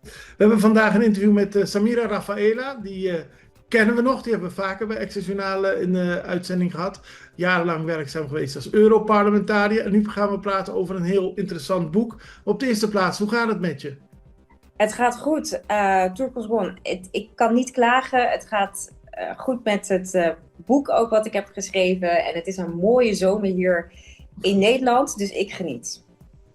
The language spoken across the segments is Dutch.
We hebben vandaag een interview met Samira Rafaela. Die kennen we nog. Die hebben we vaker bij Access Journaal in de uitzending gehad. Jarenlang werkzaam geweest als Europarlementariër. En nu gaan we praten over een heel interessant boek. Op de eerste plaats, hoe gaat het met je? Het gaat goed. Turkosgon, ik kan niet klagen. Het gaat goed met het boek ook wat ik heb geschreven. En het is een mooie zomer hier in Nederland, dus ik geniet.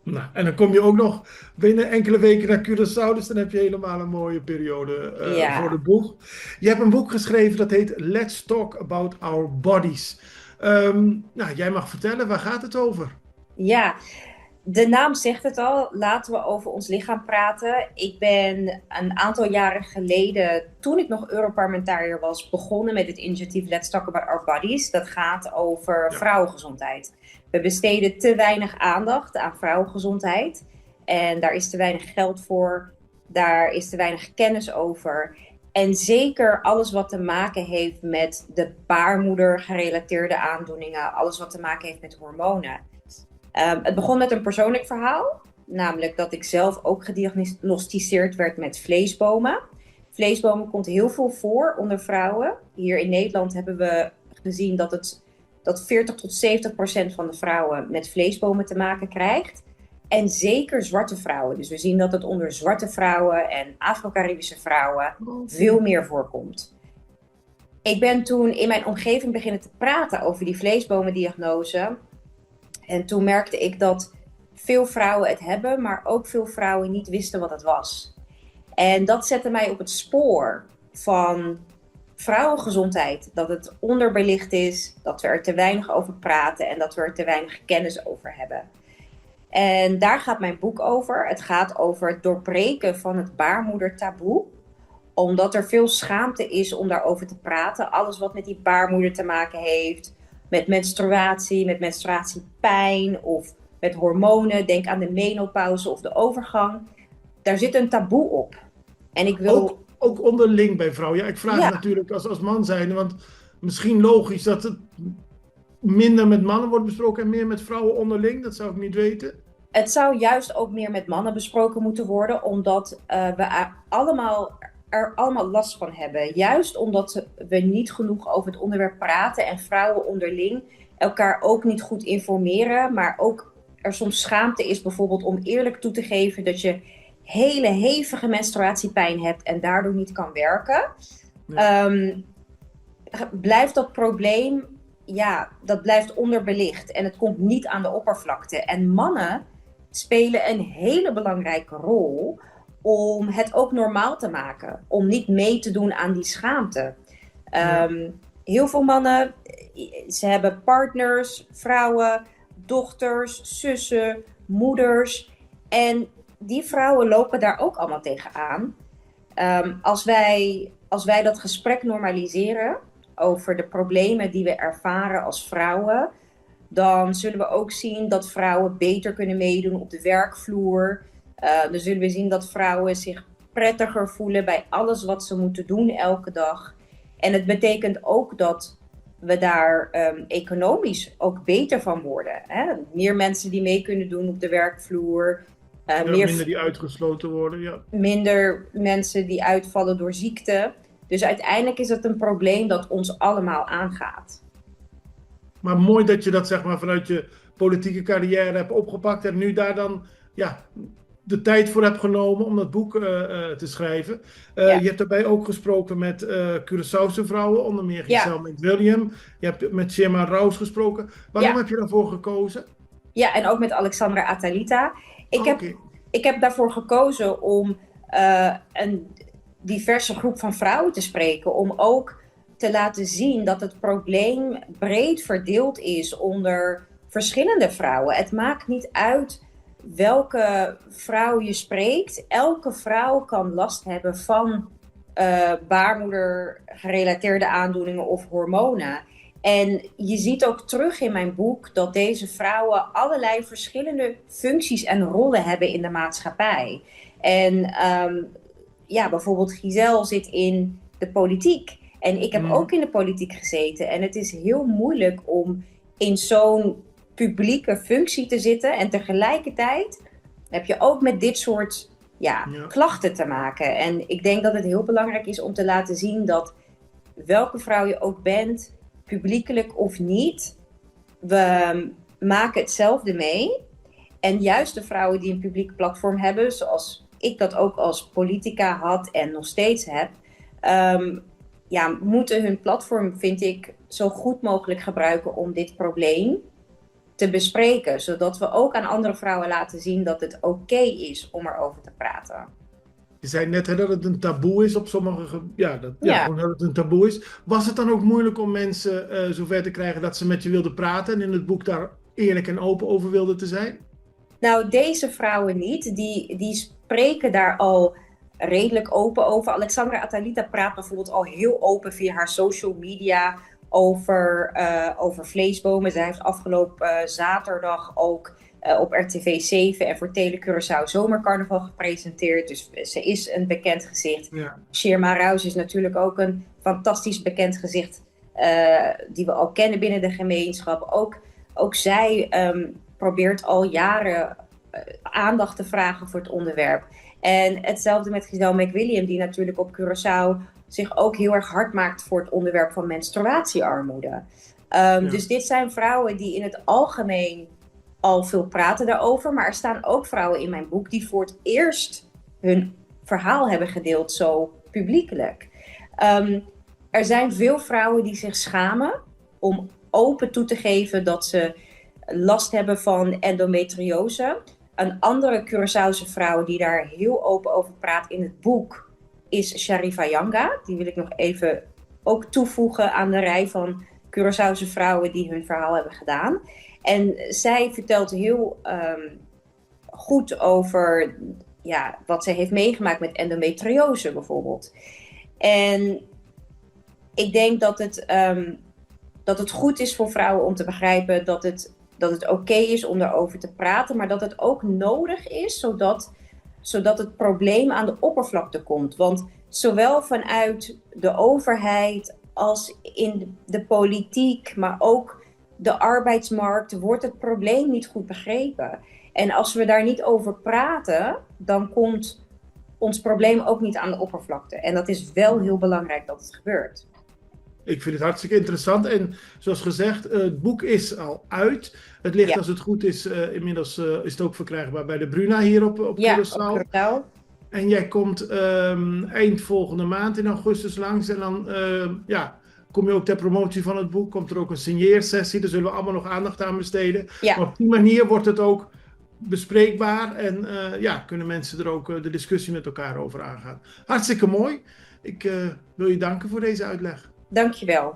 Nou, en dan kom je ook nog binnen enkele weken naar Curaçao. Dus dan heb je helemaal een mooie periode voor Ja, het boek. Je hebt een boek geschreven dat heet Let's Talk About Our Bodies. Nou, jij mag vertellen, waar gaat het over? ja. De naam zegt het al. Laten we over ons lichaam praten. Ik ben een aantal jaren geleden, toen ik nog Europarlementariër was, begonnen met het initiatief Let's Talk About Our Bodies. Dat gaat over Ja. vrouwengezondheid. We besteden te weinig aandacht aan vrouwengezondheid. En daar is te weinig geld voor. Daar is te weinig kennis over. En zeker alles wat te maken heeft met de baarmoeder gerelateerde aandoeningen. Alles wat te maken heeft met hormonen. Het begon met een persoonlijk verhaal. Namelijk dat ik zelf ook gediagnosticeerd werd met vleesbomen. Vleesbomen komt heel veel voor onder vrouwen. Hier in Nederland hebben we gezien dat 40 tot 70% van de vrouwen met vleesbomen te maken krijgt. En zeker zwarte vrouwen. Dus we zien dat het onder zwarte vrouwen en Afro-Caribische vrouwen veel meer voorkomt. Ik ben toen in mijn omgeving beginnen te praten over die vleesbomendiagnose. En toen merkte ik dat veel vrouwen het hebben, maar ook veel vrouwen niet wisten wat het was. En dat zette mij op het spoor van vrouwengezondheid. Dat het onderbelicht is, dat we er te weinig over praten en dat we er te weinig kennis over hebben. En daar gaat mijn boek over. Het gaat over het doorbreken van het baarmoedertaboe. Omdat er veel schaamte is om daarover te praten. Alles wat met die baarmoeder te maken heeft. Met menstruatiepijn of met hormonen. Denk aan de menopauze of de overgang. Daar zit een taboe op. En ik wil... Ook onderling bij vrouwen. Ja, ik vraag Ja, natuurlijk als man zijnde, want misschien logisch dat het minder met mannen wordt besproken en meer met vrouwen onderling. Dat zou ik niet weten. het zou juist ook meer met mannen besproken moeten worden. Omdat we er allemaal last van hebben. Juist omdat we niet genoeg over het onderwerp praten. En vrouwen onderling elkaar ook niet goed informeren. Maar ook er soms schaamte is bijvoorbeeld om eerlijk toe te geven dat je hele hevige menstruatiepijn hebt en daardoor niet kan werken. Ja. Blijft dat probleem, ja, dat blijft onderbelicht en het komt niet aan de oppervlakte. En mannen spelen een hele belangrijke rol om het ook normaal te maken. Om niet mee te doen aan die schaamte. Ja. Heel veel mannen, ze hebben partners, vrouwen, dochters, zussen, moeders. En die vrouwen lopen daar ook allemaal tegenaan. Als wij dat gesprek normaliseren over de problemen die we ervaren als vrouwen, dan zullen we ook zien dat vrouwen beter kunnen meedoen op de werkvloer. Dan zullen we zien dat vrouwen zich prettiger voelen bij alles wat ze moeten doen elke dag. En het betekent ook dat we daar economisch ook beter van worden. Hè? Meer mensen die mee kunnen doen op de werkvloer. Ja, minder die uitgesloten worden. Ja. Minder mensen die uitvallen door ziekte. Dus uiteindelijk is het een probleem dat ons allemaal aangaat. Maar mooi dat je dat zeg maar vanuit je politieke carrière hebt opgepakt en nu daar dan ja, de tijd voor hebt genomen om dat boek te schrijven. Ja, Je hebt daarbij ook gesproken met Curaçaose vrouwen, onder meer ja, Giselle William. Je hebt met Shema Rouse gesproken. Waarom ja. heb je daarvoor gekozen? Ja, en ook met Alexandra Atalita. Ik heb, Oké. ik heb daarvoor gekozen om een diverse groep van vrouwen te spreken. Om ook te laten zien dat het probleem breed verdeeld is onder verschillende vrouwen. Het maakt niet uit welke vrouw je spreekt. Elke vrouw kan last hebben van baarmoeder gerelateerde aandoeningen of hormonen. En je ziet ook terug in mijn boek dat deze vrouwen allerlei verschillende functies en rollen hebben in de maatschappij. En ja, bijvoorbeeld Giselle zit in de politiek. En ik heb ook in de politiek gezeten. En het is heel moeilijk om in zo'n publieke functie te zitten. En tegelijkertijd heb je ook met dit soort klachten te maken. En ik denk dat het heel belangrijk is om te laten zien dat welke vrouw je ook bent, publiekelijk of niet, we maken hetzelfde mee. En juist de vrouwen die een publiek platform hebben, zoals ik dat ook als politica had en nog steeds heb, moeten hun platform, vind ik, zo goed mogelijk gebruiken om dit probleem te bespreken. Zodat we ook aan andere vrouwen laten zien dat het oké is om erover te praten. Je zei net dat het een taboe is op sommige... Gewoon dat het een taboe is. Was het dan ook moeilijk om mensen zover te krijgen dat ze met je wilden praten en in het boek daar eerlijk en open over wilden te zijn? Nou, deze vrouwen niet. Die spreken daar al redelijk open over. Alexandra Atalita praat bijvoorbeeld al heel open via haar social media over vleesbomen. Zij heeft afgelopen zaterdag ook op RTV 7 en voor Tele Curaçao Zomercarnaval gepresenteerd. Dus ze is een bekend gezicht. Ja. Shirma Raus is natuurlijk ook een fantastisch bekend gezicht die we al kennen binnen de gemeenschap. Ook zij probeert al jaren aandacht te vragen voor het onderwerp. En hetzelfde met Giselle McWilliam, die natuurlijk op Curaçao zich ook heel erg hard maakt voor het onderwerp van menstruatiearmoede. Dus dit zijn vrouwen die in het algemeen al veel praten daarover. Maar er staan ook vrouwen in mijn boek die voor het eerst hun verhaal hebben gedeeld zo publiekelijk. Er zijn veel vrouwen die zich schamen om open toe te geven dat ze last hebben van endometriose. Een andere Curaçaose vrouw die daar heel open over praat in het boek is Sharifa Yanga. Die wil ik nog even ook toevoegen aan de rij van Curaçaose vrouwen die hun verhaal hebben gedaan. En zij vertelt heel goed over wat zij heeft meegemaakt met endometriose bijvoorbeeld. En ik denk dat het goed is voor vrouwen om te begrijpen dat het oké is om daarover te praten, maar dat het ook nodig is zodat het probleem aan de oppervlakte komt. Want zowel vanuit de overheid als in de politiek, maar ook de arbeidsmarkt, wordt het probleem niet goed begrepen. En als we daar niet over praten, dan komt ons probleem ook niet aan de oppervlakte. En dat is wel heel belangrijk dat het gebeurt. Ik vind het hartstikke interessant. En zoals gezegd, het boek is al uit. Het ligt, als het goed is, inmiddels is het ook verkrijgbaar bij de Bruna hier op Curaçao. Op Curaçao. En jij komt eind volgende maand in augustus langs. En dan kom je ook ter promotie van het boek. Komt er ook een signeersessie. Daar zullen we allemaal nog aandacht aan besteden. Ja. Maar op die manier wordt het ook bespreekbaar. En kunnen mensen er ook de discussie met elkaar over aangaan. Hartstikke mooi. Ik wil je danken voor deze uitleg. Dankjewel.